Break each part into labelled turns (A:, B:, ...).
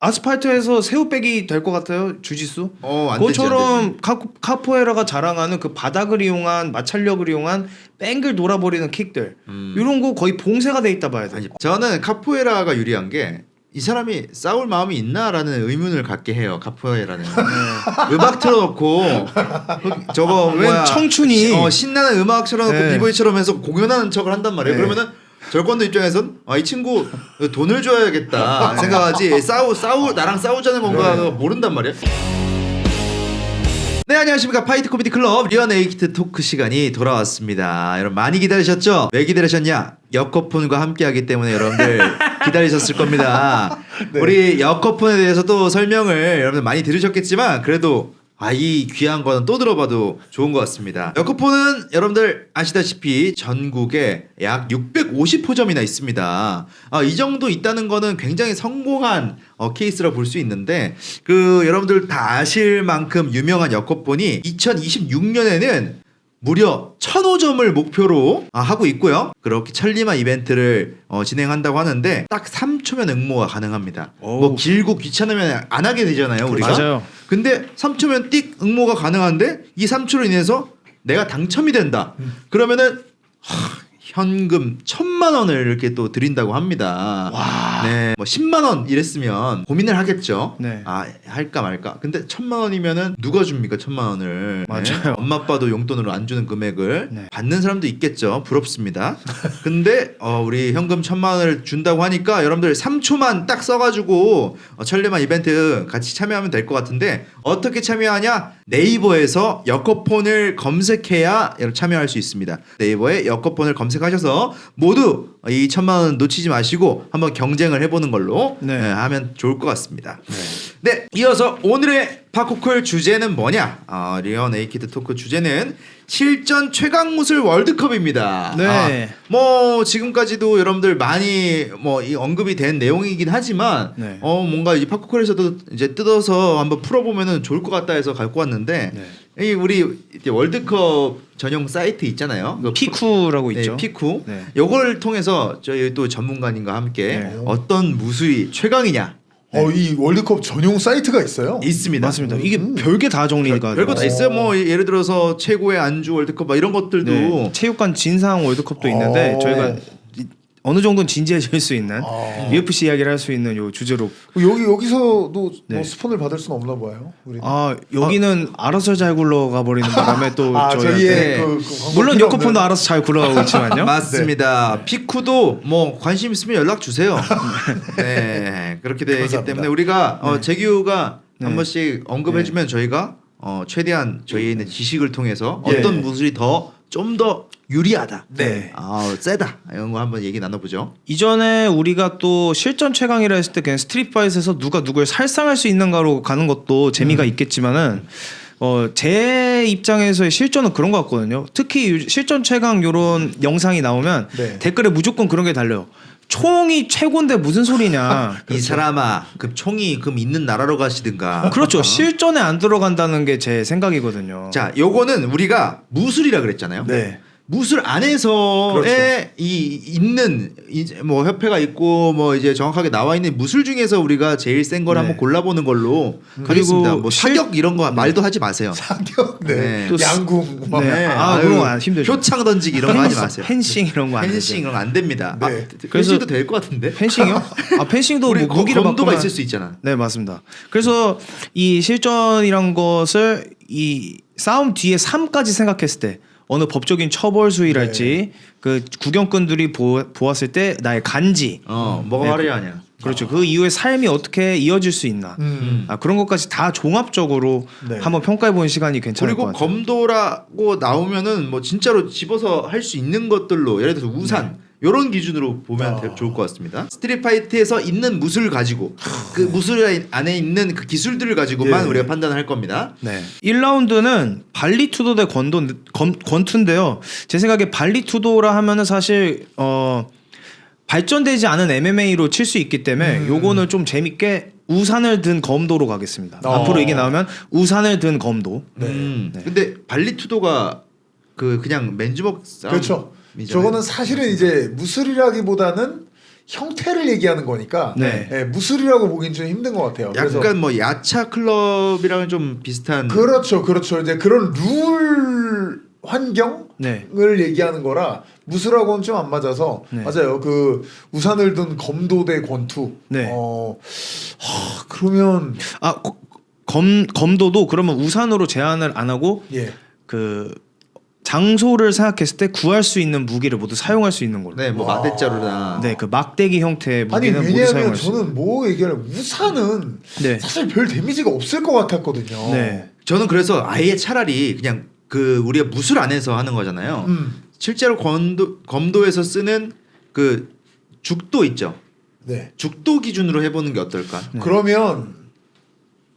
A: 아스팔트에서 새우 빼기 될 것 같아요. 주짓수.
B: 안 되지,
A: 그것처럼 카포에라가 자랑하는 그 바닥을 이용한 마찰력을 이용한 뺑글 돌아버리는 킥들 이런 거 거의 봉쇄가 돼 있다 봐야 돼.
B: 아니, 저는 카포에라가 유리한 게 이 사람이 싸울 마음이 있나라는 의문을 갖게 해요. 카포에라는 음악 틀어놓고 저거
A: 웬
B: 뭐야
A: 청춘이
B: 신나는 음악 틀어놓고
A: 네.
B: 비보이처럼 해서 공연하는 척을 한단 말이에요.
A: 네.
B: 그러면은 절권도 입장에선 이 친구 돈을 줘야겠다 생각하지 나랑 싸우자는 건가 모른단 말이야. 네, 안녕하십니까. 파이트 코미디 클럽 리어네이키드 토크 시간이 돌아왔습니다. 여러분 많이 기다리셨죠? 왜 기다리셨냐? 역거폰과 함께하기 때문에 여러분들 기다리셨을 겁니다.
C: 네.
B: 우리 역거폰에 대해서도 설명을 여러분들 많이 들으셨겠지만 그래도 이 귀한 거는 또 들어봐도 좋은 것 같습니다. 역거폰은 여러분들 아시다시피 전국에 약 650호점이나 있습니다. 이 정도 있다는 거는 굉장히 성공한 케이스라 볼 수 있는데 여러분들 다 아실 만큼 유명한 역거폰이 2026년에는 무려 1000호점을 목표로 하고 있고요. 그렇게 천리마 이벤트를 진행한다고 하는데 딱 3초면 응모가 가능합니다. 뭐 길고 귀찮으면 안 하게 되잖아요, 우리가.
A: 맞아요.
B: 근데 3초면 띡 응모가 가능한데 이 3초로 인해서 내가 당첨이 된다. 그러면은 현금 1000만 원을 이렇게 또 드린다고 합니다.
A: 와.
B: 네, 뭐 10만 원 이랬으면 고민을 하겠죠.
A: 네.
B: 할까 말까. 근데 1000만 원이면은 누가 줍니까? 1000만 원을.
A: 맞아요.
B: 네. 엄마 아빠도 용돈으로 안 주는 금액을
A: 네.
B: 받는 사람도 있겠죠. 부럽습니다. 근데 우리 현금 1000만 원을 준다고 하니까 여러분들 3초만 딱 써가지고 천리마 이벤트 같이 참여하면 될 것 같은데 어떻게 참여하냐? 네이버에서 역거폰을 검색해야 참여할 수 있습니다. 네이버에 역거폰을 검색하셔서 모두 이 1000만 원 놓치지 마시고 한번 경쟁을 해보는 걸로
A: 네.
B: 하면 좋을 것 같습니다. 네, 이어서 오늘의 팝코콜 주제는 뭐냐? 리어 네이키드 토크 주제는 실전 최강무술 월드컵입니다.
A: 네.
B: 뭐 지금까지도 여러분들 많이 이 언급이 된 내용이긴 하지만
A: 네.
B: 뭔가 이 팝코콜에서도 이제 뜯어서 한번 풀어보면은 좋을 것 같다 해서 갖고 왔는데 이 우리 월드컵 전용 사이트 있잖아요.
A: 피쿠라고
B: 네,
A: 있죠.
B: 피쿠.
A: 네.
B: 요걸 통해서 저희 또 전문가님과 함께
A: 네.
B: 어떤 무술이 최강이냐
C: 이 월드컵 전용 사이트가 있어요?
B: 있습니다.
A: 맞습니다. 이게 별게 다 정리가
B: 별것도
A: 돼요.
B: 있어요. 뭐 예를 들어서 최고의 안주 월드컵 막 이런 것들도
A: 네. 체육관 진상 월드컵도 있는데 저희가 어느 정도는 진지해질 수 있는 UFC 이야기를 할 수 있는 요 주제로
C: 여기서도
A: 네.
C: 뭐 스폰을 받을 수는 없나 봐요. 우리.
A: 여기는 알아서 잘 굴러가 버리는 바람에 또 저희한테
C: 저희의 그
A: 물론
C: 필요
A: 요코폰도
C: 없는-
A: 알아서 잘 굴러가고 있지만요.
B: 맞습니다. 피쿠도 뭐 관심 있으면 연락 주세요. 네, 그렇게 되기
C: 감사합니다.
B: 때문에 우리가 재규가
A: 네.
B: 한 번씩 언급해주면 저희가 최대한 저희의 있는 지식을 통해서
C: 예.
B: 어떤 무술이 좀 더 유리하다,
A: 네.
B: 세다 이런 거 한번 얘기 나눠보죠.
A: 이전에 우리가 또 실전 최강이라 했을 때 그냥 스트릿파이트에서 누가 누굴 살상할 수 있는가로 가는 것도 재미가 있겠지만은 제 입장에서의 실전은 그런 것 같거든요. 특히 실전 최강 요런 영상이 나오면
C: 네.
A: 댓글에 무조건 그런 게 달려요. 총이 최고인데 무슨 소리냐.
B: 이 사람아, 그 총이 그럼 있는 나라로 가시든가.
A: 그렇죠. 실전에 안 들어간다는 게 제 생각이거든요.
B: 자, 요거는 우리가 무술이라 그랬잖아요.
A: 네.
B: 무술 안에서의
C: 그렇죠.
B: 있는 이제 뭐 협회가 있고 뭐 이제 정확하게 나와 있는 무술 중에서 우리가 제일 센 걸
A: 네.
B: 한번 골라보는 걸로
A: 그리고
B: 하겠습니다. 뭐 사격 이런 거 말도 하지 마세요.
C: 사격,
B: 네.
A: 또
C: 양궁, 막.
A: 네.
B: 아유,
A: 그런 거 힘들죠.
B: 표창 던지기 이런 거 하지 마세요.
A: 펜싱 이런 거 안
B: 펜싱
A: 되죠.
B: 이런 거 안 됩니다.
C: 네.
B: 그래서 될 것 같은데.
A: 펜싱이요? 펜싱도
B: 우리
A: 뭐 무기를
B: 검도가
A: 바꾸면
B: 있을 수 있잖아.
A: 네, 맞습니다. 그래서 이 실전이란 것을 이 싸움 뒤에 3까지 생각했을 때 어느 법적인 처벌 수위랄지 그 구경꾼들이 보았을 때 나의 간지
B: 뭐가
A: 네.
B: 말해야 하냐.
A: 그렇죠. 그 이후에 삶이 어떻게 이어질 수 있나 그런 것까지 다 종합적으로
C: 네.
A: 한번 평가해 보는 시간이 괜찮을 것
B: 그리고
A: 같아요.
B: 검도라고 나오면은 뭐 진짜로 집어서 할 수 있는 것들로 예를 들어서 우산 요런 기준으로 보면 좋을 것 같습니다. 스트릿파이트에서 있는 무술을 가지고 그 무술 안에 있는 그 기술들을 가지고만
C: 예.
B: 우리가 판단을 할 겁니다.
A: 네. 1라운드는 발리투도 대 권투인데요. 제 생각에 발리투도라 하면은 사실 발전되지 않은 MMA로 칠 수 있기 때문에 요거는 좀 재밌게 우산을 든 검도로 가겠습니다. 앞으로 이게 나오면 우산을 든 검도.
C: 네.
B: 근데 발리투도가 그냥 맨주먹 싸움.
C: 그렇죠. 저거는 사실은 이제 무술이라기보다는 형태를 얘기하는 거니까
A: 네.
C: 예, 무술이라고 보기엔 좀 힘든 것 같아요. 그래서
B: 약간 뭐 야차 클럽이랑은 좀 비슷한.
C: 그렇죠. 이제 그런 룰 환경을
A: 네.
C: 얘기하는 거라 무술하고는 좀 안 맞아서
A: 네.
C: 맞아요. 그 우산을 든 검도 대 권투.
A: 네.
C: 그러면
A: 아 검도도 그러면 우산으로 제한을 안 하고
C: 예.
A: 그 장소를 생각했을 때 구할 수 있는 무기를 모두 사용할 수 있는 걸로.
B: 네, 뭐 마대자루나.
A: 네, 그 막대기 형태의
C: 아니
A: 무기는 모두
C: 왜냐하면
A: 사용할 수.
C: 저는 뭐 얘기하면 우산은
A: 네.
C: 사실 별 데미지가 없을 것 같았거든요.
A: 네.
B: 저는 그래서 아예 차라리 그냥 그 우리가 무술 안에서 하는 거잖아요. 실제로 검도에서 쓰는 그 죽도 있죠.
C: 네.
B: 죽도 기준으로 해보는 게 어떨까?
A: 네.
C: 그러면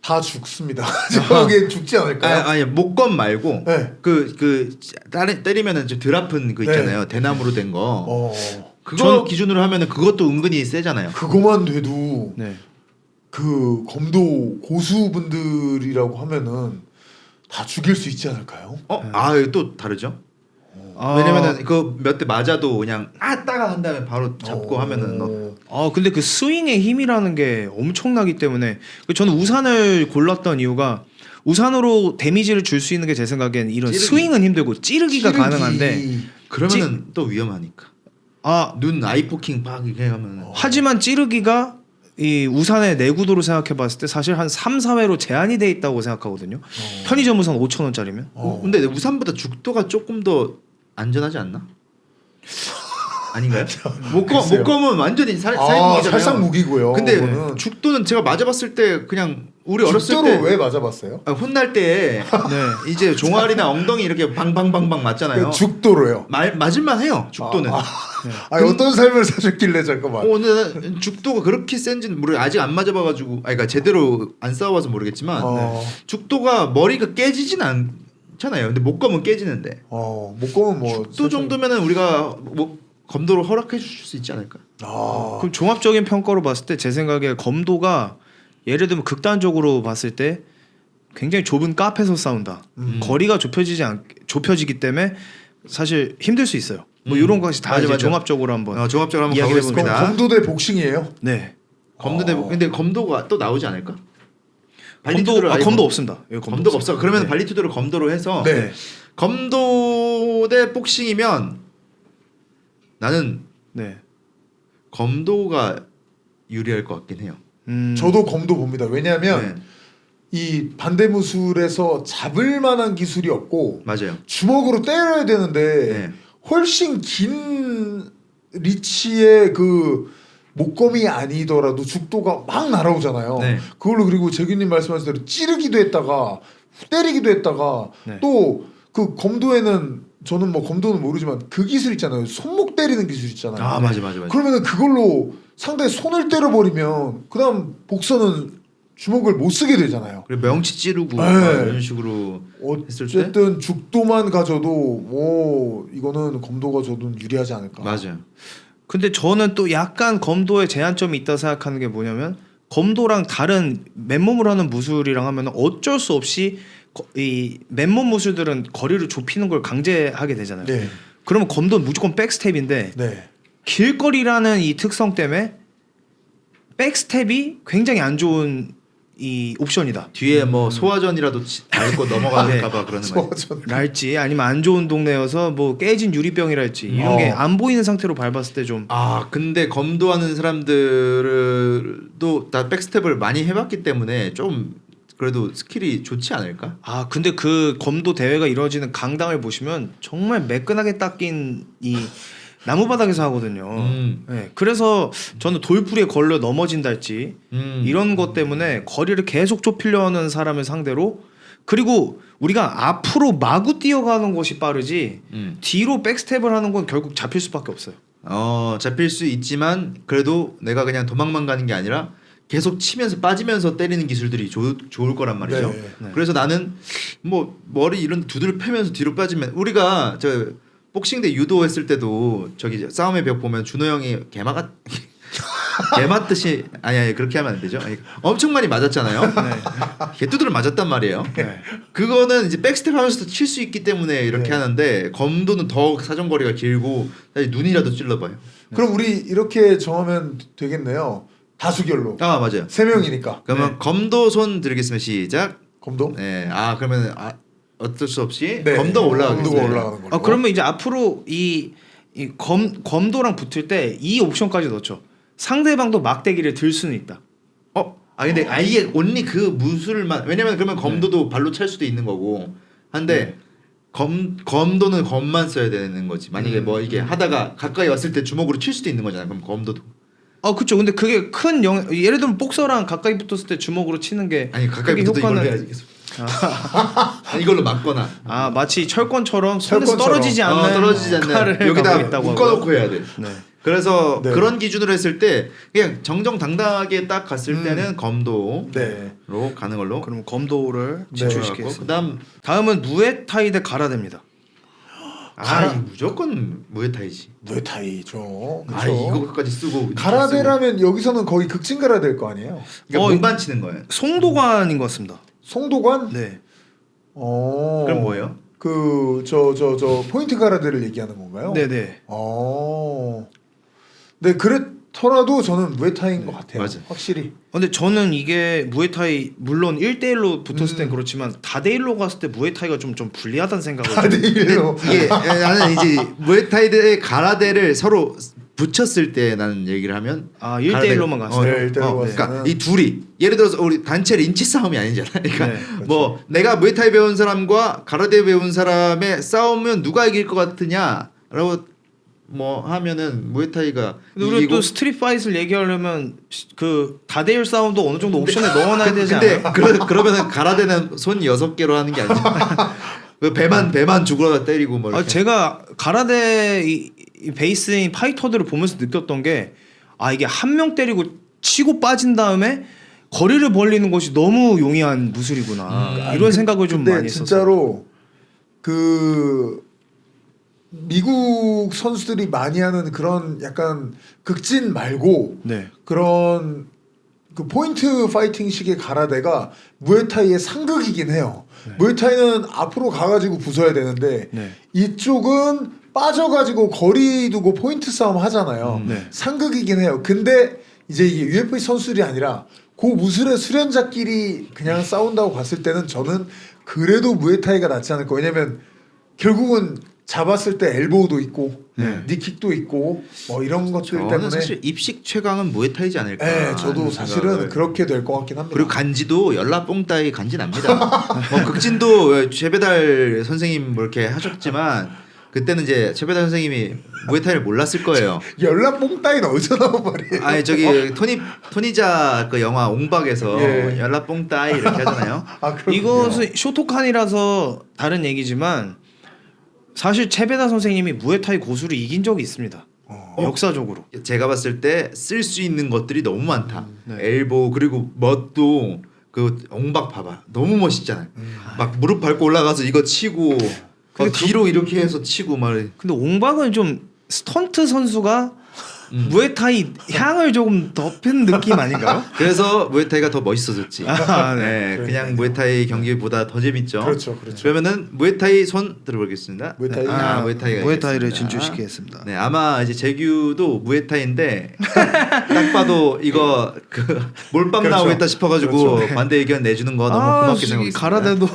C: 다 죽습니다. 저게 죽지 않을까요?
B: 아니 목검 말고
C: 네.
B: 그 때리면은 좀 덜 아픈 거 있잖아요. 대나무로 된 거. 그거 기준으로 하면은 그것도 은근히 세잖아요.
C: 그거만 돼도
A: 네.
C: 그 검도 고수분들이라고 하면은 다 죽일 수 있지 않을까요?
B: 이거 또 다르죠? 왜냐면은 그 몇 대 맞아도 그냥 따가 한 다음에 바로 잡고 하면은
A: 근데 그 스윙의 힘이라는 게 엄청나기 때문에 저는 우산을 골랐던 이유가 우산으로 데미지를 줄 수 있는 게 제 생각엔 이런
B: 찌르기.
A: 스윙은 힘들고 찌르기가 가능한데
B: 그러면은 또 위험하니까. 눈 아이포킹 팍 이렇게 하면
A: 하지만 찌르기가 이 우산의 내구도로 생각해 봤을 때 사실 한 3, 4회로 제한이 돼 있다고 생각하거든요. 편의점 우산 5,000원짜리면.
B: 근데 우산보다 죽도가 조금 더 안전하지 않나? 아닌가요? 목검은 완전히 살무기잖아요.
C: 살상 무기고요.
B: 근데
C: 그거는.
B: 죽도는 제가 맞아봤을 때 그냥 우리 어렸을
C: 죽도로
B: 때
C: 왜 맞아봤어요?
B: 혼날 때
A: 네.
B: 이제 종아리나 엉덩이 이렇게 방방방방 맞잖아요.
C: 죽도로요.
B: 맞을만 해요. 죽도는.
C: 어떤 삶을 사셨길래 잠깐만.
B: 근데 죽도가 그렇게 센지는 아직 안 맞아봐가지고, 그러니까 제대로 안 싸워봐서 모르겠지만 죽도가 머리가 깨지진 않잖아요. 근데 목검은 깨지는데.
C: 목검은 뭐
B: 죽도 정도면은 우리가 검도로 허락해 주실 수 있지 않을까?
A: 그럼 종합적인 평가로 봤을 때 제 생각에 검도가 예를 들면 극단적으로 봤을 때 굉장히 좁은 카페에서 싸운다. 거리가 좁혀지기 때문에 사실 힘들 수 있어요. 뭐 이런 것이 다 이제 종합적으로 한번
B: 종합적으로 한번
A: 이야기를
B: 가보겠습니다.
C: 검도 대 복싱이에요?
A: 네.
B: 근데 검도가 또 나오지 않을까?
A: 검도 없습니다.
B: 검도가 없어. 그러면
A: 네.
B: 발리투드를 검도로 해서
C: 네.
B: 검도 대 복싱이면 나는
A: 네.
B: 검도가 유리할 것 같긴 해요.
C: 저도 검도 봅니다. 왜냐하면
B: 네.
C: 이 반대무술에서 잡을 만한 기술이 없고
B: 맞아요.
C: 주먹으로 때려야 되는데
B: 네.
C: 훨씬 긴 리치의 그 목검이 아니더라도 죽도가 막 날아오잖아요.
B: 네.
C: 그걸로 그리고 재규님 말씀하신 대로 찌르기도 했다가 때리기도 했다가
A: 네.
C: 또 그 검도에는 저는 뭐 검도는 모르지만 그 기술 있잖아요. 손목 때리는 기술 있잖아요.
B: 맞아.
C: 그러면은 그걸로 상대 손을 때려버리면 그다음 복서는 주먹을 못 쓰게 되잖아요.
B: 그리고 명치 찌르고
C: 네.
B: 이런 식으로 했을 때
C: 어쨌든 죽도만 가져도 뭐 이거는 검도가 저도 유리하지 않을까.
B: 맞아요.
A: 근데 저는 또 약간 검도의 제한점이 있다 생각하는 게 뭐냐면 검도랑 다른 맨몸으로 하는 무술이랑 하면 어쩔 수 없이 이 맨몸 무술들은 거리를 좁히는 걸 강제하게 되잖아요.
C: 네.
A: 그러면 검도는 무조건 백스텝인데
C: 네.
A: 길거리라는 이 특성 때문에 백스텝이 굉장히 안 좋은 이 옵션이다.
B: 뒤에 뭐 소화전이라도 밟고 넘어갈까봐 그러는 거예요.
A: 랄지 아니면 안 좋은 동네여서 뭐 깨진 유리병이랄지 이런 게 안 보이는 상태로 밟았을 때 좀
B: 근데 검도하는 사람들도 다 백스텝을 많이 해봤기 때문에 좀 그래도 스킬이 좋지 않을까?
A: 근데 그 검도 대회가 이루어지는 강당을 보시면 정말 매끈하게 닦인 이 나무바닥에서 하거든요. 네, 그래서 저는 돌풀이에 걸려 넘어진달지 이런 것 때문에 거리를 계속 좁히려는 사람을 상대로 그리고 우리가 앞으로 마구 뛰어가는 것이 빠르지 뒤로 백스텝을 하는 건 결국 잡힐 수밖에 없어요.
B: 잡힐 수 있지만 그래도 내가 그냥 도망만 가는 게 아니라 계속 치면서 빠지면서 때리는 기술들이 좋을 거란 말이죠.
A: 네.
B: 그래서 나는 뭐 머리 이런 두드려 패면서 뒤로 빠지면 우리가 저 복싱 대 유도 했을 때도 저기 싸움의 벽 보면 준호 형이 개 맞듯이 아니 그렇게 하면 안 되죠. 엄청 많이 맞았잖아요. 개 두드려 맞았단 말이에요.
A: 네.
B: 그거는 이제 백스텝 하면서도 칠 수 있기 때문에 이렇게
C: 네.
B: 하는데 검도는 더 사정거리가 길고 사실 눈이라도 찔러봐요.
C: 그럼 우리 이렇게 정하면 되겠네요. 다수결로.
B: 아 맞아요.
C: 3명이니까.
B: 그러면
A: 네.
B: 검도 손 드리겠습니다. 시작.
C: 검도?
B: 네. 아 그러면 어쩔 수 없이
C: 네.
B: 검도가 올라가겠습니다.
C: 검도가 올라가는 걸로.
A: 그러면 이제 앞으로 검도랑 붙을 때 이 옵션까지 넣죠. 상대방도 막대기를 들 수는 있다.
B: 근데 아예 온리 그 무술만 왜냐면 그러면 검도도 발로 찰 수도 있는 거고 한데 검도는 검만 써야 되는 거지. 만약에 뭐 이게 하다가 가까이 왔을 때 주먹으로 칠 수도 있는 거잖아. 그럼 검도도
A: 그렇죠. 근데 그게 큰 예를 들면 복서랑 가까이 붙었을 때 주먹으로 치는 게
B: 아니 가까이
A: 그게
B: 붙어도 이걸로
A: 효과는-
B: 해야지 계속. 이걸로 맞거나
A: 마치 철권처럼 손에서
C: 철권처럼.
A: 떨어지지 않는
B: 떨어지지 않는
A: 역할을
B: 여기다
A: 하고 있다고
B: 묶어놓고
A: 하고요.
B: 해야 돼.
A: 네.
B: 그래서
C: 네.
B: 그런 기준으로 했을 때 그냥 정정당당하게 딱 갔을 때는 검도로
C: 네.
B: 가는 걸로.
A: 그럼 검도를
C: 네.
A: 진출시키겠습니다.
B: 그다음
A: 다음은 무에타이 대 가라데입니다.
B: 이 무조건 무에타이지.
C: 무에타이죠. 그쵸?
B: 이거까지 쓰고
C: 가라데라면 여기서는 거의 극진가라 될 거 아니에요.
B: 그러니까 몸만 치는 거예요.
A: 송도관인 것 같습니다.
C: 송도관?
A: 네.
B: 그럼 뭐예요?
C: 저 포인트 가라데를 얘기하는 건가요?
A: 네네.
C: 네, 그렇더라도 저는 무에타이인 것 같아요.
B: 맞아.
C: 확실히.
A: 근데 저는 이게 무에타이 물론 1대1로 붙었을 땐 그렇지만 다대1로 갔을 때 무에타이가 좀 불리하다는 생각을
C: 다대일로.
B: 이게 나는 이제 무에타이드의 가라데를 서로 붙였을 때 나는 얘기를 하면
A: 1대1로만 갔어요.
C: 네, 1대1로
B: 그러니까
C: 갔으면.
B: 이 둘이 예를 들어서 우리 단체 린치 싸움이 아니잖아. 그러니까
A: 네,
B: 뭐 내가 무에타이 배운 사람과 가라데 배운 사람의 싸우면 누가 이길 것 같으냐라고 뭐 하면은 무에타이가
A: 근데 우리
B: 이기고
A: 또 스트릿 파이트를 얘기하려면 그 다대1 싸움도 어느 정도 옵션에 넣어놔야 되지
B: 근데
A: 않아요?
B: 그러면은 가라데는 손 6개로 하는 게 아니죠. 그 배만 죽으러 때리고 뭐 이렇게.
A: 제가 가라데 이 베이스인 파이터들을 보면서 느꼈던 게 이게 한 명 때리고 치고 빠진 다음에 거리를 벌리는 것이 너무 용이한 무술이구나 이런 생각을 좀
C: 근데
A: 많이 했었어요.
C: 진짜로 그 미국 선수들이 많이 하는 그런 약간 극진 말고
A: 네.
C: 그런 그 포인트 파이팅식의 가라데가 무에타이의 상극이긴 해요. 무에타이는 앞으로 가가지고 부숴야 되는데
A: 네.
C: 이쪽은 빠져가지고 거리 두고 포인트 싸움 하잖아요.
A: 네.
C: 상극이긴 해요. 근데 이제 이게 UFC 선수들이 아니라 그 무술의 수련자끼리 그냥 싸운다고 봤을 때는 저는 그래도 무에타이가 낫지 않을까. 왜냐면 결국은 잡았을 때 엘보우도 있고 니킥도 있고 뭐 이런 것들
B: 저는
C: 때문에
B: 사실 입식 최강은 무에타이지 않을까.
C: 네, 저도
B: 하는
C: 사실은
B: 생각을.
C: 그렇게 될 것 같긴 합니다.
B: 그리고 간지도 열라뽕따이 간지 납니다. 뭐 극진도 최배달 선생님 뭐 이렇게 하셨지만 그때는 이제 최배달 선생님이 무에타이를 몰랐을 거예요.
C: 연락 뽕따이는 어디서 나온 말이에요?
B: 아니 저기 토니자 그 영화 옹박에서
C: 예.
B: 열라뽕따이 이렇게 하잖아요.
C: 그렇군요.
A: 이것은 쇼토칸이라서 다른 얘기지만 사실 채베다 선생님이 무에타이 고수를 이긴 적이 있습니다. 역사적으로.
B: 제가 봤을 때 쓸 수 있는 것들이 너무 많다.
A: 네.
B: 엘보 그리고 멋도 그 옹박 봐봐 너무 멋있잖아요. 막 무릎 밟고 올라가서 이거 치고 막 뒤로 이렇게 해서 치고 막
A: 근데 옹박은 좀 스턴트 선수가 무에타이 향을 조금 덮은 느낌 아닌가요?
B: 그래서 무에타이가 더 멋있어졌지.
A: 아,
B: 네, 그냥 무에타이 경기보다 더 재밌죠.
C: 그렇죠.
B: 그러면은 무에타이 손 들어보겠습니다.
C: 무에타이.
B: 무에타이가
A: 무에타이를
B: 있겠습니다.
A: 진출시키겠습니다.
B: 네, 아마 이제 재규도 무에타이인데 딱 봐도 이거 그 몰빵
C: 그렇죠.
B: 나오겠다 싶어가지고 반대 의견 내주는 거 너무 고맙게 생각했습니다.
A: 가라데도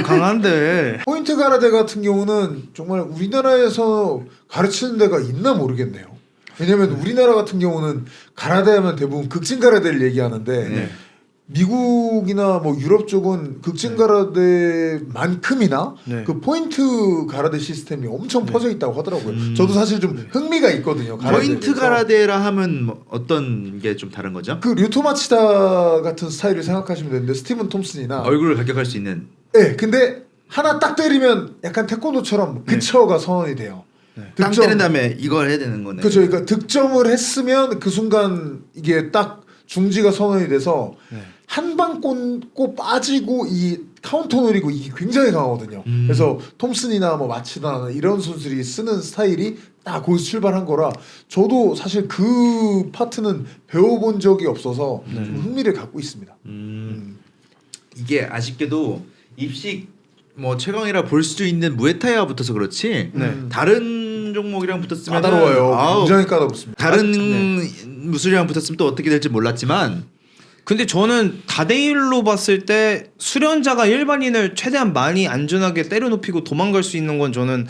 A: 강한데.
C: 포인트 가라데 같은 경우는 정말 우리나라에서 가르치는 데가 있나 모르겠네요. 왜냐면 우리나라 같은 경우는 가라데 하면 대부분 극진 가라데를 얘기하는데
B: 네.
C: 미국이나 뭐 유럽 쪽은 극진 가라데만큼이나
A: 네.
C: 그 포인트 가라데 시스템이 엄청 퍼져 있다고 하더라고요. 저도 사실 좀 흥미가 있거든요. 가라데에
B: 포인트
C: 대해서.
B: 가라데라 하면 뭐 어떤 게 좀 다른 거죠?
C: 그 류토마치다 같은 스타일을 생각하시면 되는데 스티븐 톰슨이나
B: 얼굴을 가격할 수 있는.
C: 네, 근데 하나 딱 때리면 약간 태권도처럼 그처가 선언이 돼요.
B: 땅 때린 다음에 이걸 해야 되는 거네.
C: 그렇죠. 그러니까 득점을 했으면 그 순간 이게 딱 중지가 선언이 돼서 한 방 꽂고 빠지고 이 카운터 노리고 이게 굉장히 강하거든요. 그래서 톰슨이나 뭐 마치다 이런 선수들이 쓰는 스타일이 딱 거기서 출발한 거라 저도 사실 그 파트는 배워본 적이 없어서 좀 흥미를 갖고 있습니다.
B: 이게 아쉽게도 입식 뭐 최강이라 볼 수 있는 무에타이와 붙어서 그렇지
A: 네.
B: 다른 종목이랑 붙었으면
C: 까다로워요. 굉장히 까다롭습니다.
B: 다른 무술이랑 붙었으면 또 어떻게 될지 몰랐지만
A: 근데 저는 다대일로 봤을 때 수련자가 일반인을 최대한 많이 안전하게 때려눕히고 도망갈 수 있는 건 저는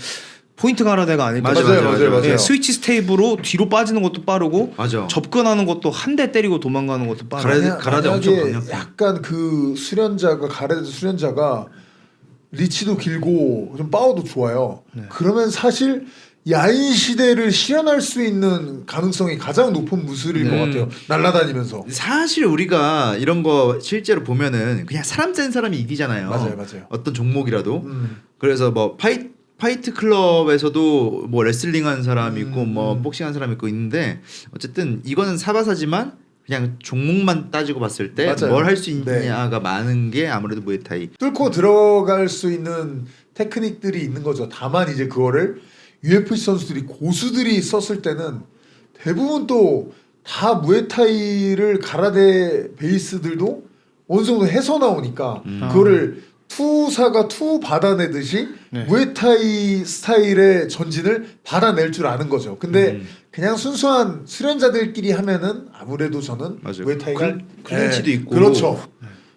A: 포인트 가라데가 아닐까.
C: 맞아요.
A: 예, 스위치 스테이브로 뒤로 빠지는 것도 빠르고
B: 맞아.
A: 접근하는 것도 한 대 때리고 도망가는 것도 빠르고.
B: 가라데 엄청
C: 만약에
B: 강력해.
C: 약간 그 수련자가 가라데 수련자가 리치도 길고 좀 파워도 좋아요. 그러면 사실 야인 시대를 실현할 수 있는 가능성이 가장 높은 무술일 것 같아요. 날아다니면서.
B: 사실 우리가 이런 거 실제로 보면은 그냥 사람 센 사람이 이기잖아요.
C: 맞아요.
B: 어떤 종목이라도. 그래서 뭐 파이트 클럽에서도 뭐 레슬링 한 사람 있고 뭐 복싱 한 사람 있고 있는데 어쨌든 이거는 사바사지만 그냥 종목만 따지고 봤을 때
C: 맞아요.
B: 뭘 할 수
C: 네.
B: 있느냐가 많은 게 아무래도 무에타이.
C: 뚫고 들어갈 수 있는 테크닉들이 있는 거죠. 다만 이제 그거를 UFC 선수들이 고수들이 썼을 때는 대부분 또 다 무에타이를 가라데 베이스들도 어느 정도 해서 나오니까 그거를 투사가 투 받아내듯이
A: 네.
C: 무에타이 스타일의 전진을 받아낼 줄 아는 거죠. 근데 그냥 순수한 수련자들끼리 하면은 아무래도 저는
B: 맞아요.
C: 무에타이가
B: 클린치도 있고.
C: 그렇죠.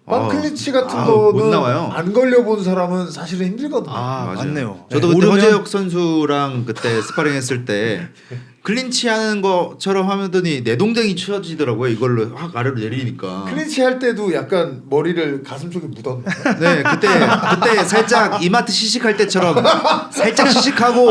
B: 아,
C: 클린치 같은
B: 못
C: 거는
B: 나와요.
C: 안 걸려본 사람은 사실은 힘들거든요.
A: 아,
B: 맞아요.
A: 맞네요.
B: 저도
A: 네.
B: 그때
A: 모르면-
B: 허재혁 선수랑 그때 스파링 했을 때 클린치 하는 것처럼 하더니 내동댕이 쳐지더라고요. 이걸로 확 아래로 내리니까.
C: 클린치 할 때도 약간 머리를 가슴 쪽에 묻었나요?
B: 네, 그때 살짝 이마트 시식할 때처럼 살짝 시식하고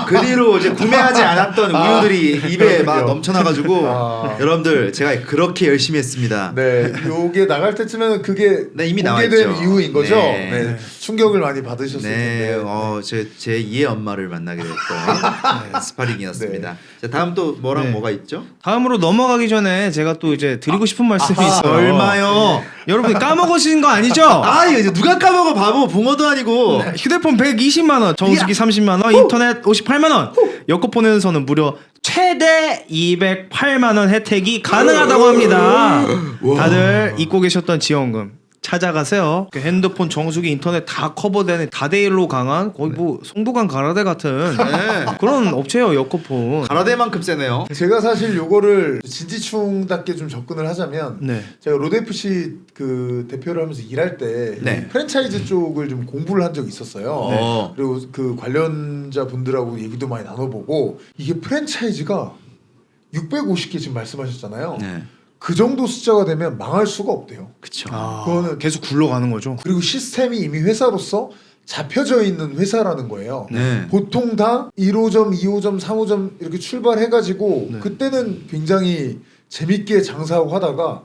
B: 그 뒤로 이제 구매하지 않았던 우유들이 입에 막
C: 그렇군요.
B: 넘쳐나가지고
C: 아.
B: 여러분들 제가 그렇게 열심히 했습니다.
C: 네, 요게 나갈 때쯤에는 그게
B: 네, 이미 나와
C: 공개된
B: 있죠.
C: 이후인 거죠.
B: 네.
C: 네. 충격을 많이 받으셨을
B: 네,
C: 텐데.
B: 제 2의 엄마를 만나게 됐던 스파링이었습니다. 자, 다음 또 뭐랑
A: 네.
B: 뭐가 있죠?
A: 다음으로 넘어가기 전에 제가 또 이제 드리고 싶은 말씀이 있어요.
B: 얼마요?
A: 여러분 까먹으신 거 아니죠?
B: 아, 이거 이제 누가 까먹어 바보 붕어도 아니고.
A: 휴대폰 120만 원, 정수기 30만 원, 인터넷 58만 원, 여코폰에서는 무려 최대 208만 원 혜택이 가능하다고 합니다. 다들 잊고 계셨던 지원금 찾아가세요. 그 핸드폰, 정수기, 인터넷 다 커버되는 다대일로 강한 거의 뭐 송도간 가라데 같은
B: 네.
A: 그런 업체예요. 여코폰.
B: 가라데만큼 세네요.
C: 제가 사실 요거를 진지충답게 좀 접근을 하자면
A: 네.
C: 제가 로드FC 그 대표를 하면서 일할 때
B: 네.
C: 프랜차이즈 쪽을 좀 공부를 한 적이 있었어요.
B: 네.
C: 그리고 그 관련자 분들하고 얘기도 많이 나눠보고 이게 프랜차이즈가 650개 지금 말씀하셨잖아요.
B: 네.
C: 그 정도 숫자가 되면 망할 수가 없대요.
B: 그쵸.
A: 아,
C: 그거는
A: 계속 굴러가는 거죠.
C: 그리고 시스템이 이미 회사로서 잡혀져 있는 회사라는 거예요.
B: 네.
C: 보통 다 1호점, 2호점, 3호점 이렇게 출발해가지고
A: 네.
C: 그때는 굉장히 재밌게 장사하고 하다가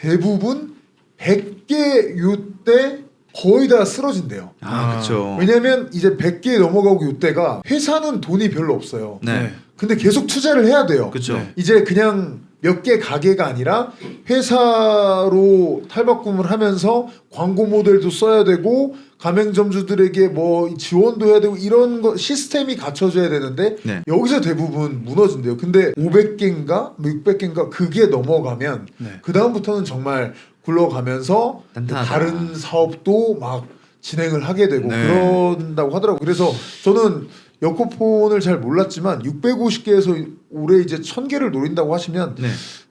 C: 대부분 100개 요때 거의 다 쓰러진대요.
B: 아, 그쵸.
C: 왜냐면 이제 100개 넘어가고 요때가 회사는 돈이 별로 없어요.
B: 네.
C: 근데 계속 투자를 해야 돼요.
B: 그쵸.
A: 네.
C: 이제 그냥 몇 개 가게가 아니라 회사로 탈바꿈을 하면서 광고 모델도 써야 되고 가맹점주들에게 뭐 지원도 해야 되고 이런 거 시스템이 갖춰져야 되는데
B: 네.
C: 여기서 대부분 무너진대요. 근데 500개인가 600개인가 그게 넘어가면
A: 네.
C: 그 다음부터는 정말 굴러가면서
B: 단단하다.
C: 다른 사업도 막 진행을 하게 되고
B: 네.
C: 그런다고 하더라고요. 그래서 저는 여코폰을 잘 몰랐지만 650개에서 올해 이제 1000개를 노린다고 하시면
B: 네.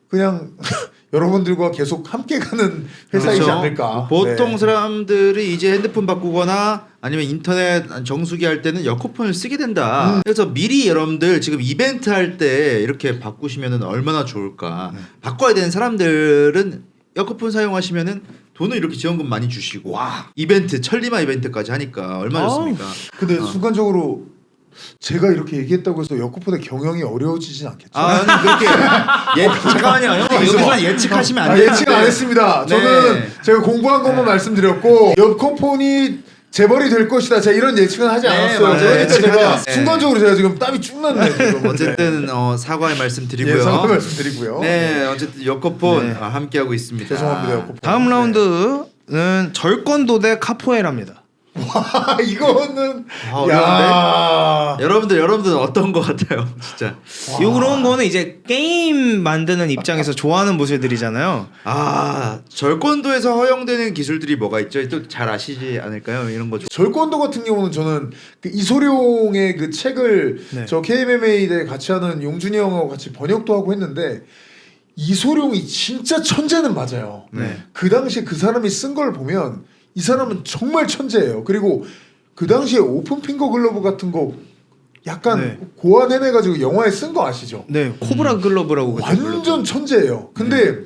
C: 그냥 여러분들과 계속 함께 가는 회사이지
B: 그렇죠.
C: 않을까.
B: 보통
C: 네.
B: 사람들이 이제 핸드폰 바꾸거나 아니면 인터넷 정수기 할 때는 여코폰을 쓰게 된다. 그래서 미리 여러분들 지금 이벤트 할 때 이렇게 바꾸시면 얼마나 좋을까. 바꿔야 되는 사람들은 여코폰 사용하시면은 돈을 이렇게 지원금 많이 주시고 이벤트 천리마 이벤트까지 하니까 얼마나 좋습니까?
C: 근데 순간적으로 제가 이렇게 얘기했다고 해서 여코폰의 경영이 어려워지진 않겠죠?
B: 아, 아니, 그렇게 잠깐만요. 형, 여기서 예측하시면 안
C: 아,
B: 돼요.
C: 예측 안 했습니다. 저는
B: 네.
C: 제가 공부한 것만 말씀드렸고 여코폰이 재벌이 될 것이다. 제가 이런 예측은 하지
B: 네,
C: 않았어요.
B: 맞아요.
C: 그러니까
B: 예측하지
C: 제가
B: 않았어요.
C: 순간적으로 제가 지금 땀이 쭉 났네. 지금.
B: 어쨌든 사과의 말씀 드리고요.
C: 예, 사과 말씀드리고요.
B: 네, 어쨌든 여코폰
A: 네.
B: 함께 하고 있습니다.
C: 죄송합니다. 여코폰.
A: 다음 라운드는 절권도 대 카포에라입니다.
C: 이거는
B: 어려운데? 여러분들 어떤 거 같아요? 진짜.
A: 요런 거는 이제 게임 만드는 입장에서 좋아하는 모습들이잖아요.
B: 아, 절권도에서 허용되는 기술들이 뭐가 있죠? 또 잘 아시지 않을까요? 이런 거 좀.
C: 절권도 같은 경우는 저는 그 이소룡의 그 책을
A: 네.
C: 저 KMMA 대 같이 하는 용준이 형하고 같이 번역도 하고 했는데 이소룡이 진짜 천재는 맞아요.
A: 네.
C: 그 당시에 그 사람이 쓴 걸 보면 이 사람은 정말 천재예요. 그리고 그 당시에 오픈 핑거 글러브 같은 거 약간
A: 네.
C: 고안해내가지고 영화에 쓴 거 아시죠?
A: 네, 코브라 글러브라고 그때
C: 완전
A: 불렀죠.
C: 천재예요. 근데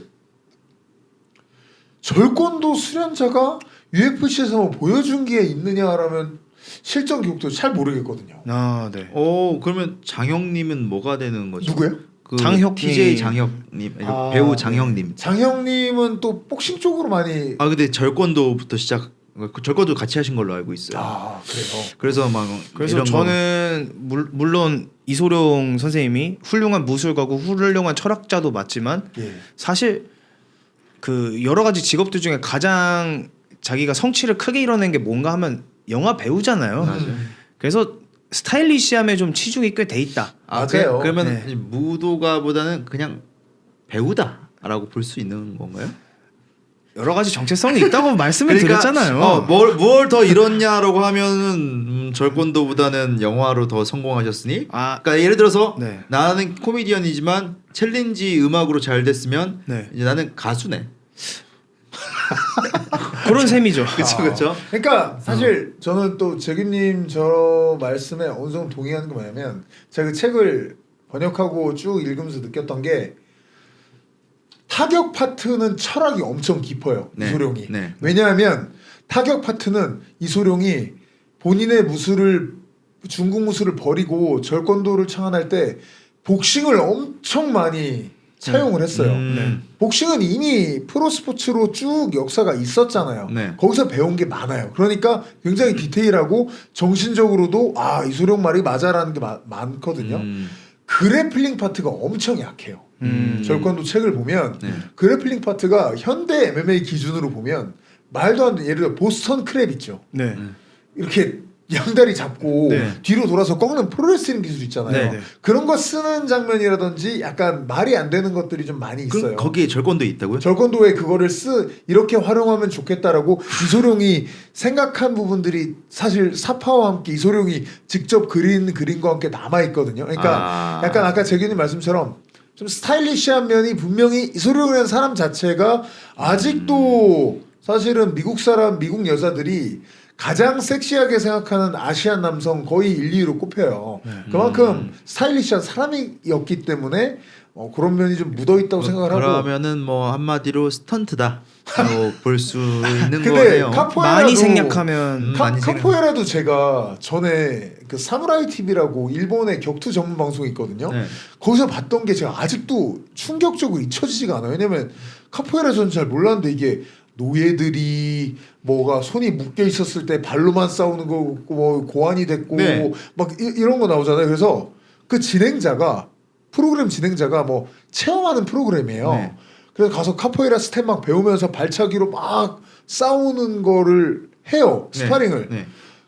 C: 절권도 수련자가 UFC에서 뭐 보여준 게 있느냐라면 실전 기록도 잘 모르겠거든요.
A: 아, 네.
B: 그러면 장혁님은 뭐가 되는 거죠?
C: 누구예요?
B: 그
A: 장혁님.
B: TJ 장혁님
C: 아,
B: 배우 장혁님.
C: 장형님은 또 복싱 쪽으로 많이
B: 근데 절권도부터 절권도 같이 하신 걸로 알고 있어요.
C: 그래요.
B: 그래서 막
A: 그래서
B: 이런
A: 저는 물론 이소룡 선생님이 훌륭한 무술가고 훌륭한 철학자도 맞지만
C: 예.
A: 사실 그 여러 가지 직업들 중에 가장 자기가 성취를 크게 이뤄낸 게 뭔가 하면 영화 배우잖아요.
B: 맞아요.
A: 그래서 스타일리시함에 좀 치중이 꽤 돼 있다.
C: 맞아요.
B: 그러면
A: 네.
B: 무도가보다는 그냥 배우다라고 볼 수 있는 건가요?
A: 여러 가지 정체성이 있다고 말씀을 드렸잖아요.
B: 뭘 더 이뤘냐라고 하면은 절권도보다는 영화로 더 성공하셨으니. 그러니까 예를 들어서
A: 네.
B: 나는 코미디언이지만 챌린지 음악으로 잘 됐으면
A: 네.
B: 이제 나는 가수네.
A: 그런 셈이죠.
B: 그렇죠.
C: 그러니까 사실 저는 또 재규님 저 말씀에 어느 정도 동의하는 게 뭐냐면 제가 그 책을 번역하고 쭉 읽으면서 느꼈던 게 타격 파트는 철학이 엄청 깊어요.
B: 네.
C: 이소룡이.
B: 네.
C: 왜냐하면 타격 파트는 이소룡이 본인의 무술을 중국 무술을 버리고 절권도를 창안할 때 복싱을 엄청 많이 사용을 했어요.
B: 네.
C: 복싱은 이미 프로 스포츠로 쭉 역사가 있었잖아요.
B: 네.
C: 거기서 배운 게 많아요. 그러니까 굉장히 디테일하고 정신적으로도 이소룡 말이 맞아라는 게 많거든요. 그래플링 파트가 엄청 약해요. 절권도 책을 보면
B: 네.
C: 그래플링 파트가 현대 MMA 기준으로 보면 말도 안 되는 예를 들어 보스턴 크랩 있죠.
A: 네.
C: 이렇게 양다리 잡고
A: 네.
C: 뒤로 돌아서 꺾는 프로레슬링 기술 있잖아요.
A: 네, 네.
C: 그런 거 쓰는 장면이라든지 약간 말이 안 되는 것들이 좀 많이 있어요.
B: 그럼 거기에 절권도 있다고요?
C: 절권도에 그거를 이렇게 활용하면 좋겠다라고 이소룡이 생각한 부분들이 사실 사파와 함께 이소룡이 직접 그린 그림과 함께 남아 있거든요. 그러니까 약간 아까 재균님 말씀처럼 좀 스타일리시한 면이 분명히 이소룡이라는 사람 자체가 아직도 사실은 미국 여자들이 가장 섹시하게 생각하는 아시안 남성 거의 1, 2위로 꼽혀요. 그만큼 스타일리시한 사람이었기 때문에 그런 면이 좀 묻어있다고 생각을 하고.
B: 그러면은 뭐 한마디로 스턴트다 볼 수 있는
C: 근데
B: 거네요.
A: 많이 생략하면
B: 많이
C: 카포에라도 제가 전에 그 사무라이 TV라고 일본의 격투 전문 방송이 있거든요.
B: 네.
C: 거기서 봤던 게 제가 아직도 충격적으로 잊혀지지가 않아요. 왜냐면 카포에라 저는 잘 몰랐는데 이게 노예들이 뭐가 손이 묶여 있었을 때 발로만 싸우는 거 뭐 고안이 됐고
B: 네.
C: 막 이런 거 나오잖아요. 그래서 그 프로그램 진행자가 뭐 체험하는 프로그램이에요.
B: 네.
C: 그래서 가서 카포에라 스텝 막 배우면서 발차기로 막 싸우는 거를 해요. 스파링을.
B: 네.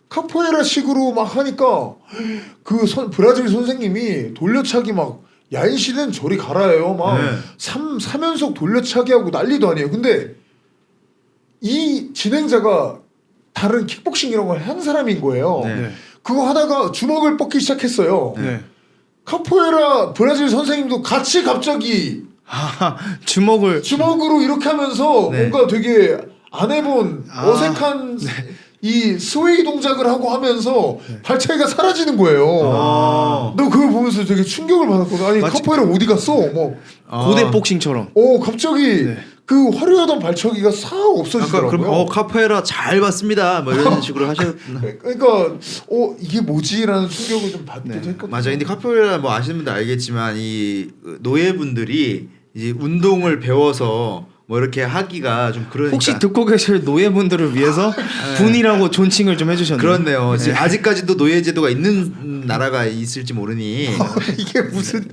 C: 카포에라 식으로 막 하니까 브라질 선생님이 돌려차기 막 야인시대는 저리 가라예요. 막
B: 네.
C: 3연속 돌려차기 하고 난리도 아니에요. 근데 이 진행자가 다른 킥복싱 이런 걸 한 사람인 거예요.
B: 네.
A: 네.
C: 그거 하다가 주먹을 뻗기 시작했어요.
A: 네.
C: 카포에라 브라질 선생님도 같이 갑자기 주먹으로 이렇게 하면서
B: 네.
C: 뭔가 되게 안 해본 어색한 이 스웨이 동작을 하고 하면서 발차기가 사라지는 거예요. 너 그걸 보면서 되게 충격을 받았거든. 아니
A: 마치-
C: 카포에라 어디 갔어? 뭐
A: 고대 복싱처럼.
C: 갑자기
A: 네.
C: 그 화려하던 발차기가 싹 없어지더라고요.
B: 그럼 카포에라 잘 봤습니다. 뭐 이런 식으로 하셨나?
C: 그러니까 이게 뭐지라는 충격을 좀 받기도 했거든요.
B: 맞아. 근데 카포에라 뭐 아시는 분들 알겠지만 이 노예분들이 이제 운동을 배워서 뭐 이렇게 하기가 좀 그러니까.
A: 혹시 듣고 계실 노예분들을 위해서 분이라고 존칭을 좀 해주셨네요.
B: 그렇네요. 아직까지도 노예 제도가 있는 나라가 있을지 모르니
C: 이게 무슨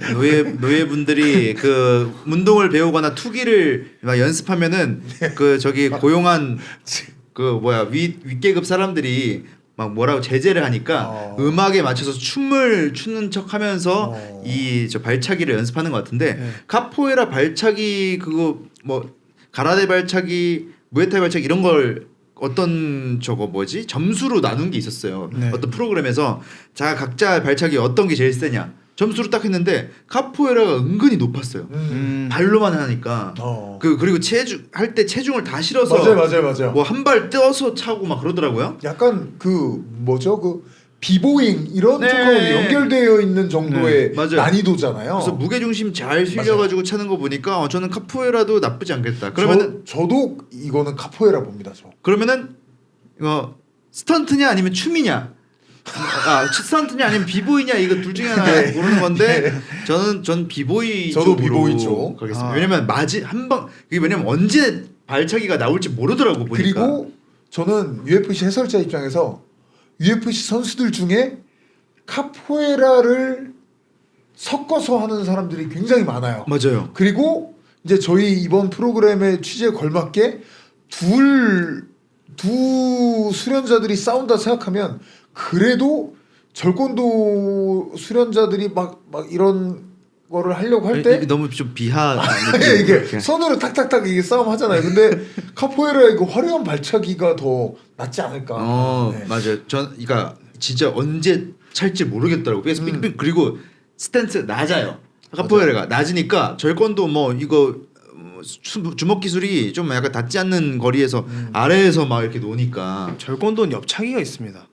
B: 노예분들이 그 운동을 배우거나 투기를 막 연습하면은 그 저기 고용한 그 뭐야 윗계급 사람들이 막 뭐라고 제재를 하니까 음악에 맞춰서 춤을 추는 척하면서 이 저 발차기를 연습하는 것 같은데
A: 네.
B: 카포에라 발차기 그거 뭐 가라데 발차기, 무에타이 발차기 이런 걸 어떤 저거 뭐지 점수로 나눈 게 있었어요.
A: 네.
B: 어떤 프로그램에서 자 각자 발차기 어떤 게 제일 세냐 점수로 딱 했는데 카포에라가 은근히 높았어요. 발로만 하니까 그리고 체중 할 때 체중을 다 실어서
C: 맞아요.
B: 뭐 한 발 떼어서 차고 막 그러더라고요.
C: 약간 그 뭐죠 그 비보잉 이런
B: 네.
C: 쪽하고 연결되어 있는 정도의
B: 맞아요.
C: 난이도잖아요.
B: 그래서 무게 중심 잘 실려가지고 차는 거 보니까 저는 카포에라도 나쁘지 않겠다. 그러면은
C: 저도 이거는 카포에라 봅니다.
B: 그러면은 스턴트냐 아니면 춤이냐? 스턴트냐 아니면 비보이냐 이거 둘 중에 하나 고르는 건데 전 비보이
C: 저도
B: 쪽으로
C: 비보이 쪽.
B: 가겠습니다. 왜냐면 이게 왜냐면 언제 발차기가 나올지 모르더라고 보니까.
C: 그리고 저는 UFC 해설자 입장에서 UFC 선수들 중에 카포에라를 섞어서 하는 사람들이 굉장히 많아요.
B: 맞아요.
C: 그리고 이제 저희 이번 프로그램의 취지에 걸맞게 두 수련자들이 싸운다 생각하면 그래도 절권도 수련자들이 막 이런 거를 하려고 할 때
B: 너무 좀 비하
C: 이게 손으로 탁탁탁 이게 싸움 하잖아요. 근데 카포에라 이거 화려한 발차기가 더 낫지 않을까. 네.
B: 맞아요. 그러니까 진짜 언제 찰지 모르겠더라고. 그래서 빙빙 그리고 스탠스 낮아요. 카포에라가 낮으니까 절권도 뭐 이거 주먹 기술이 좀 약간 닿지 않는 거리에서 아래에서 막 이렇게 노니까
A: 절권도는 옆차기가 있습니다.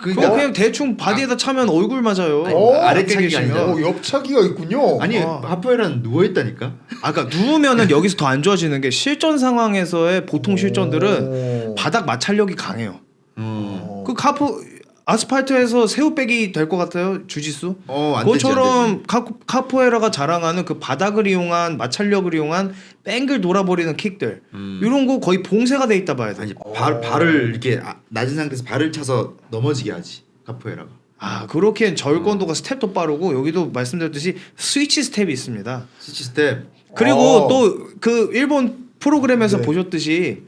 B: 그러니까
A: 그냥 대충 바디에다 차면 얼굴 맞아요.
B: 아래차기가 아니죠.
C: 옆차기가 있군요.
B: 아니 카포에라는 누워 있다니까.
A: 아까 누우면은 여기서 더 안 좋아지는 게 실전 상황에서의 보통 실전들은 바닥 마찰력이 강해요. 그 아스팔트에서 새우 빼기 될 것 같아요 주짓수.
B: 안
A: 그것처럼 카포에라가 자랑하는 그 바닥을 이용한 마찰력을 이용한 뺑글 돌아버리는 킥들 이런 거 거의 봉쇄가 돼 있다 봐야 돼.
B: 아니 발을 이렇게 낮은 상태에서 발을 차서 넘어지게 하지 카포에라가.
A: 그렇게 절권도가 스텝도 빠르고 여기도 말씀드렸듯이 스위치 스텝이 있습니다.
B: 스위치 스텝.
A: 그리고 또 그 일본 프로그램에서
C: 네.
A: 보셨듯이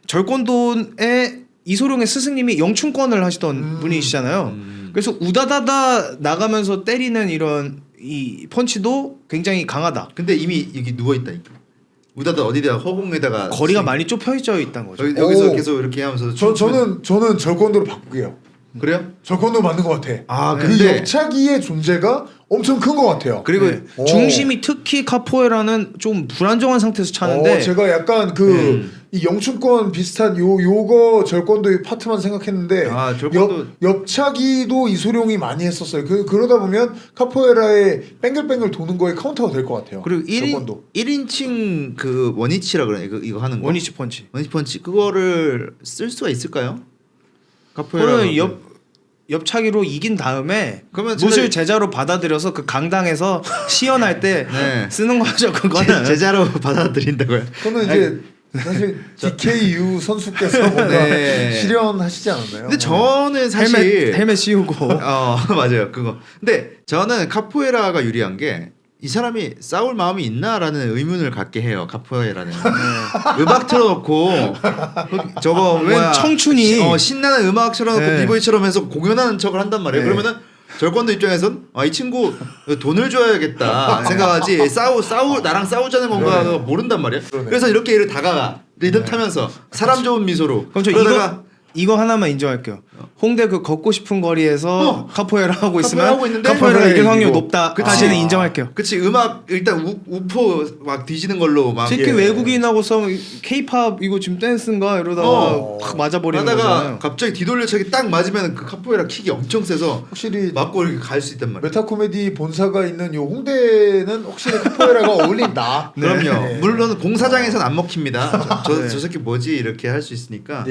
A: 절권도의 이소룡의 스승님이 영춘권을 하시던 분이시잖아요. 그래서 우다다다 나가면서 때리는 이런 이 펀치도 굉장히 강하다.
B: 근데 이미 여기 누워 있다니까. 우다다 어디다가 허공에다가
A: 거리가 많이 좁혀져 있다는 거죠.
B: 여기서 계속 이렇게 하면서
C: 저는 절권도로 바꾸게요.
B: 그래요?
C: 절권도 맞는 것 같아. 그
B: 근데
C: 옆차기의 존재가 엄청 큰 것 같아요.
A: 그리고
C: 네.
A: 중심이 특히 카포에라는 좀 불안정한 상태에서 차는데
C: 제가 약간 이 영춘권 비슷한 요거 절권도의 파트만 생각했는데
B: 절권도
C: 옆차기도 이소룡이 많이 했었어요. 그러다 보면 카포에라의 뱅글뱅글 도는 거에 카운터가 될 것 같아요.
B: 그리고
C: 절권도.
B: 1인칭 그 원위치라 그래. 이거 하는 거.
A: 원위치 펀치.
B: 원위치 펀치 그거를 쓸 수가 있을까요? 카포에라
A: 그거는 옆차기로 이긴 다음에
B: 그러면
A: 무술 제자로 받아들여서 그 강당에서 시연할 때
B: 네.
A: 쓰는 거죠. 그거는
B: 제자로 받아들인다고요.
C: 그거는 이제 사실 DKU 선수께서 뭔가 실현하시지 않았나요?
B: 근데 저는 사실
A: 헬멧 씌우고
B: 맞아요 그거. 근데 저는 카포에라가 유리한 게 이 사람이 싸울 마음이 있나라는 의문을 갖게 해요. 카포에라는 음악 틀어놓고 저거
A: 웬 청춘이
B: 신나는 음악 틀어놓고 비보이처럼 해서 공연하는 척을 한단 말이에요. 그러면은 절권도 입장에선 이 친구 돈을 줘야겠다 생각하지 나랑 싸우자는 건가 모른단 말이야. 그래서 이렇게 다가가 리듬 타면서 사람 좋은 미소로.
A: 그럼 저 이거 하나만 인정할게요. 홍대 그 걷고 싶은 거리에서 카포에라 하고 있으면 카포에라가 이길 확률이 높다. 다시는 인정할게요.
B: 그치 음악 일단 우포 막 뒤지는 걸로 막
A: 특히 외국인하고 싸우면 K-팝 이거 지금 댄스인가 이러다가 확 맞아버리는 거잖아요.
B: 갑자기 뒤돌려차기 딱 맞으면 그 카포에라 킥이 엄청 세서
C: 확실히
B: 맞고 이렇게 갈 수 있단 말이야.
C: 메타코미디 본사가 있는 요 홍대는 확실히 카포에라가 어울린다.
B: 그럼요. 물론 공사장에서는 안 먹힙니다. 저 새끼 뭐지 이렇게 할 수 있으니까.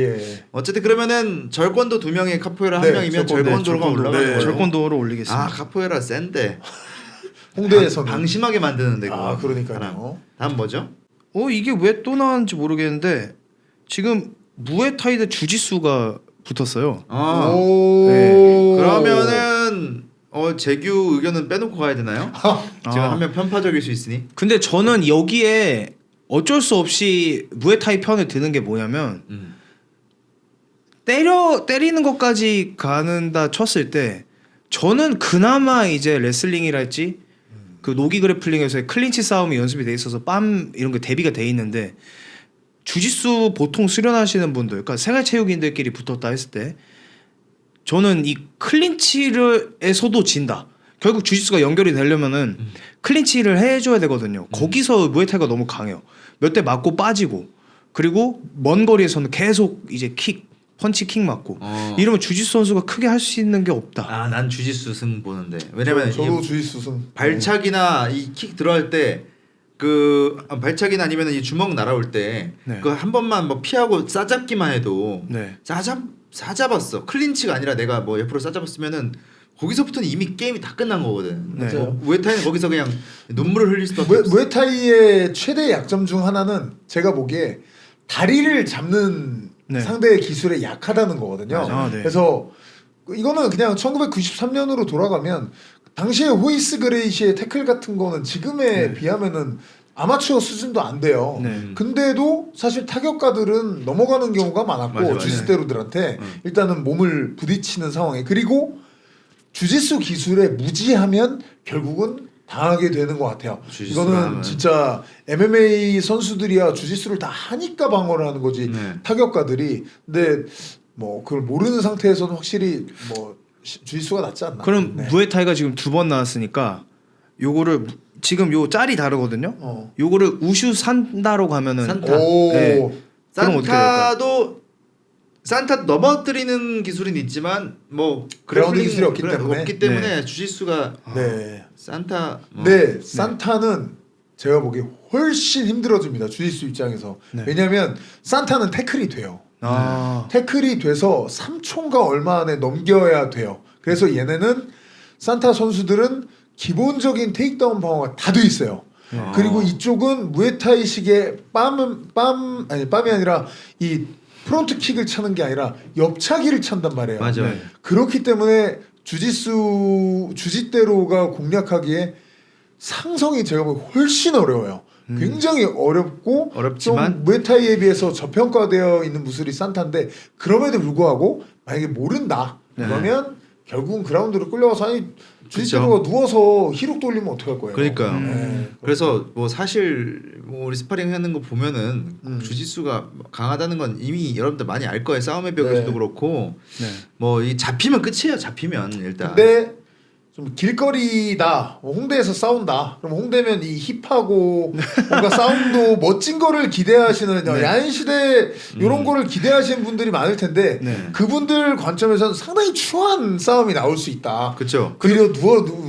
B: 어쨌든 그러면은 절권도 2명에 카포에라 1명이면 절권도가 올라가는 거예요.
A: 절권도로 올리겠습니다.
B: 카포에라 센데.
C: 홍대에서는
B: 방심하게 만드는데 그거.
C: 그러니까요.
B: 다음 뭐죠?
A: 이게 왜 또 나왔는지 모르겠는데 지금 무에타이 대 주짓수가 붙었어요.
B: 그러면은 재규 의견은 빼놓고 가야 되나요? 제가 하면 편파적일 수 있으니.
A: 근데 저는 여기에 어쩔 수 없이 무에타이 편을 드는 게 뭐냐면 때리는 것까지 가는다 쳤을 때 저는 그나마 이제 레슬링이랄지 그 노기 그래플링에서의 클린치 싸움이 연습이 돼 있어서 빰 이런 게 대비가 돼 있는데 주짓수 보통 수련하시는 분들, 그러니까 생활체육인들끼리 붙었다 했을 때 저는 이 클린치를에서도 진다. 결국 주짓수가 연결이 되려면은 클린치를 해줘야 되거든요. 거기서 무에타이가 너무 강해요. 몇 대 맞고 빠지고 그리고 먼 거리에서는 계속 이제 펀치 킥 맞고 이러면 주짓수 선수가 크게 할 수 있는 게 없다.
B: 아, 난 주짓수 승 보는데 왜냐면
C: 저도
B: 이
C: 주짓수 승.
B: 발차기나 이 킥 들어갈 때 그 발차기나 아니면 이 주먹 날아올 때
A: 네.
B: 그 한 번만 뭐 피하고 싸잡기만 해도
A: 네.
B: 싸잡았어. 클린치가 아니라 내가 뭐 옆으로 싸잡았으면은 거기서부터는 이미 게임이 다 끝난 거거든.
A: 네.
B: 뭐 무에타이는 거기서 그냥 눈물을 흘릴 수밖에 없어.
C: 무에타이의 최대 약점 중 하나는 제가 보기에 다리를 잡는
A: 네.
C: 상대의 기술에 약하다는 거거든요.
A: 아, 네.
C: 그래서 이거는 그냥 1993년으로 돌아가면 당시에 호이스 그레이시의 태클 같은 거는 지금에 비하면은 아마추어 수준도 안 돼요.
A: 네.
C: 근데도 사실 타격가들은 넘어가는 경우가 많았고
B: 맞아.
C: 주짓대로들한테 일단은 몸을 부딪히는 상황에 그리고 주짓수 기술에 무지하면 결국은 당하게 되는 것 같아요.
B: 주짓수가
C: 이거는
B: 하면.
C: 진짜 MMA 선수들이야 주짓수를 다 하니까 방어를 하는 거지
B: 네.
C: 타격가들이. 근데 뭐 그걸 모르는 상태에서는 확실히 뭐 주짓수가 낫지 않나.
A: 그럼
C: 네.
A: 무에타이가 지금 2번 나왔으니까 요거를 지금 요 짤이 다르거든요. 요거를 우슈 산다로 가면은
B: 산타.
C: 오.
A: 네. 그럼 어떻게 될까요?
B: 산타 넘어뜨리는 기술은 있지만 뭐
C: 그라운드
B: 그래플링
C: 기술이 없기 때문에.
A: 네.
B: 주짓수가
C: 네.
B: 산타 뭐.
C: 네, 산타는 제가 보기에 훨씬 힘들어집니다. 주짓수 입장에서.
A: 네.
C: 왜냐하면 산타는 태클이 돼요.
A: 아.
C: 태클이 돼서 3초인가 얼마 안에 넘겨야 돼요. 그래서 얘네는 산타 선수들은 기본적인 테이크다운 방어가 다 돼 있어요. 그리고 이쪽은 무에타이식의 빰이 아니라 이 프론트킥을 차는 게 아니라 옆차기를 찬단 말이에요.
B: 맞아요.
A: 네.
C: 그렇기 때문에 주짓대로가 공략하기에 상성이 제가 보기엔 훨씬 어려워요. 굉장히 어렵고
B: 어렵지만
C: 좀 무에타이에 비해서 저평가되어 있는 무술이 산타인데 그럼에도 불구하고 만약에 모른다 그러면 결국은 그라운드로 끌려가서 아니 주짓대로가 누워서 히록 돌리면 어떡할 거예요.
B: 그러니까요.
C: 네.
B: 그래서 뭐 사실 뭐 우리 스파링 하는 거 보면은 주짓수가 강하다는 건 이미 여러분들 많이 알 거예요. 싸움의 벽에서도
C: 네.
B: 그렇고
A: 네.
B: 뭐 이 잡히면 끝이에요. 잡히면 일단.
C: 근데 좀 길거리다 홍대에서 싸운다 그럼 홍대면 이 힙하고 뭔가 싸움도 멋진 거를 기대하시는 야인시대 이런 거를 기대하시는 분들이 많을 텐데
A: 네.
C: 그분들 관점에서는 상당히 추한 싸움이 나올 수 있다.
B: 그렇죠.
C: 그리고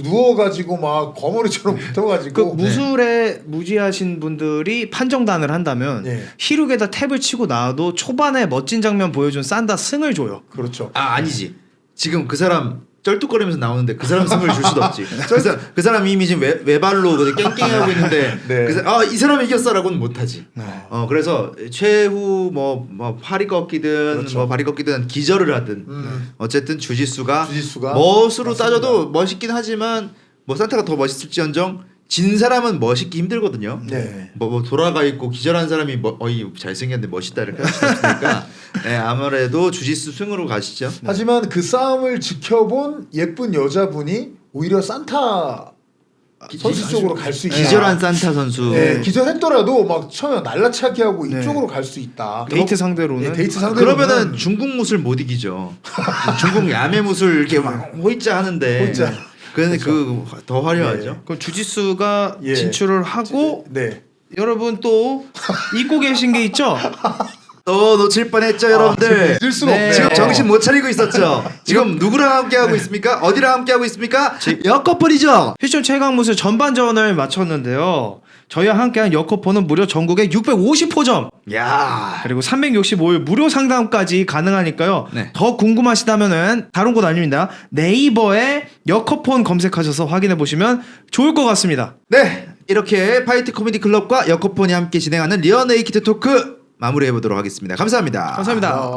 C: 누워가지고 막 거머리처럼
A: 그
C: 붙어가지고
A: 무술에 무지하신 분들이 판정단을 한다면
C: 네.
A: 히룩에다 탭을 치고 나와도 초반에 멋진 장면 보여준 산다 승을 줘요.
C: 그렇죠.
B: 아니지. 지금 그 사람 쩔뚝거리면서 나오는데 그 사람 승을 줄 수도 없지. 그 사람이 이미 지금 외발로 깽깽하고 있는데
C: 네.
B: 이 사람이 이겼어라고는 못하지. 그래서 최후 뭐 팔이 꺾이든
C: 그렇죠.
B: 뭐 발이 꺾이든 기절을 하든 어쨌든 주짓수가 멋으로
C: 맞습니다.
B: 따져도 멋있긴 하지만 뭐 산타가 더 멋있을지언정 진 사람은 멋있기 힘들거든요.
C: 네.
B: 뭐 돌아가 있고 기절한 사람이 잘생겼는데 멋있다 이렇게 할 수 없으니까 네, 아무래도 주짓수 승으로 가시죠.
C: 하지만 그 싸움을 지켜본 예쁜 여자분이 오히려 산타 선수 쪽으로 갈 수 있다.
B: 기절한 산타 선수.
C: 네, 기절했더라도 막 처음에 날라차기 하고
A: 네.
C: 이쪽으로 갈 수 있다.
A: 데이트 상대로는
C: 네, 데이트 상대로는
B: 그러면은 중국 무술 못 이기죠. 중국 야매 무술 이렇게 막 호이자 하는데.
C: 호이자.
B: 근데 더 화려하죠.
A: 그럼 주짓수가
C: 예.
A: 진출을 하고
C: 네.
A: 여러분 또 잊고 계신 게 있죠?
B: 또 놓칠 뻔했죠, 여러분들.
C: 잊을 수가
A: 네.
C: 없네요.
B: 지금 정신 못 차리고 있었죠. 지금 누구랑 함께 하고 있습니까? 어디랑 함께 하고 있습니까? 여커플이죠.
A: 휘쇼 최강무술 전반전을 마쳤는데요. 저희와 함께한 여커포는 무려 전국에 650호점
B: 야.
A: 그리고 365일 무료 상담까지 가능하니까요.
B: 네.
A: 더 궁금하시다면은 다른 곳 아닙니다. 네이버에 여커폰 검색하셔서 확인해 보시면 좋을 것 같습니다.
B: 네, 이렇게 파이트 코미디 클럽과 여커폰이 함께 진행하는 리어 네이키드 토크 마무리해 보도록 하겠습니다. 감사합니다.
A: 감사합니다.